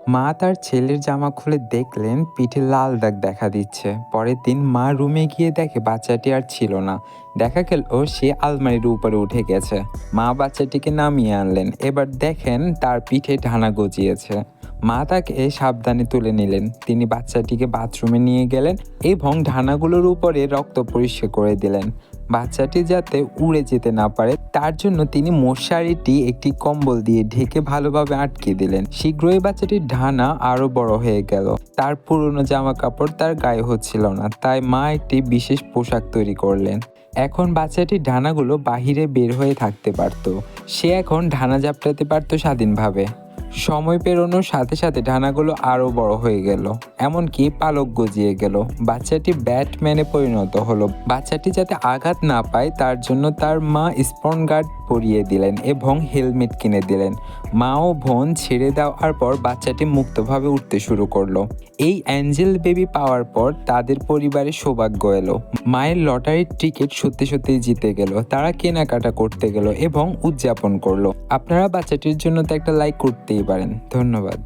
মা তার ছেলের জামা খুলে দেখলেন পিঠে লাল দাগ দেখা দিচ্ছে। পরের দিন মা রুমে গিয়ে দেখে বাচ্চাটি আর ছিল না। দেখা গেল সে আলমারির উপরে উঠে গেছে। মা বাচ্চাটিকে নামিয়ে আনলেন। এবার দেখেন তার পিঠে ঢানা গজিয়েছে। মা তাকে সাবধানে তুলে নিলেন। তিনি বাচ্চাটিকে বাথরুমে নিয়ে গেলেন এবং ঢানাগুলোর উপরে রক্ত পরিষ্কার করে দিলেন। বাচ্চাটি যাতে উড়ে যেতে না পারে তার জন্য তিনি মশারিটি একটি কম্বল দিয়ে ঢেকে ভালোভাবে আটকে দিলেন। শীঘ্রই বাচ্চাটির ঢানা আরো বড় হয়ে গেল। তার পুরনো জামা কাপড় তার গায়ে হচ্ছিল না, তাই মা একটি বিশেষ পোশাক তৈরি করলেন। এখন বাচ্চাটির ঢানাগুলো বাহিরে বের হয়ে থাকতে পারত। সে এখন ঢানা ঝাপটাতে পারত স্বাধীনভাবে। সময় পেরোনোর সাথে সাথে ঢানাগুলো আরো বড় হয়ে গেল, এমনকি পালক গজিয়ে গেল। বাচ্চাটি ব্যাটম্যানে পরিণত হলো। বাচ্চাটি যাতে আঘাত না পায় তার জন্য তার মা স্পন গার্ড পরিয়ে দিলেন এবং হেলমেট কিনে দিলেন। মা ও বোন ছেড়ে দেওয়ার পর বাচ্চাটি মুক্তভাবে উঠতে শুরু করলো। এই অ্যাঞ্জেল বেবি পাওয়ার পর তাদের পরিবারে সৌভাগ্য এলো। মায়ের লটারির টিকিট সত্যি সত্যি জিতে গেল। তারা কেনাকাটা করতে গেল এবং উদযাপন করলো। আপনারা বাচ্চাটির জন্য তো একটা লাইক করতেই পারেন। ধন্যবাদ।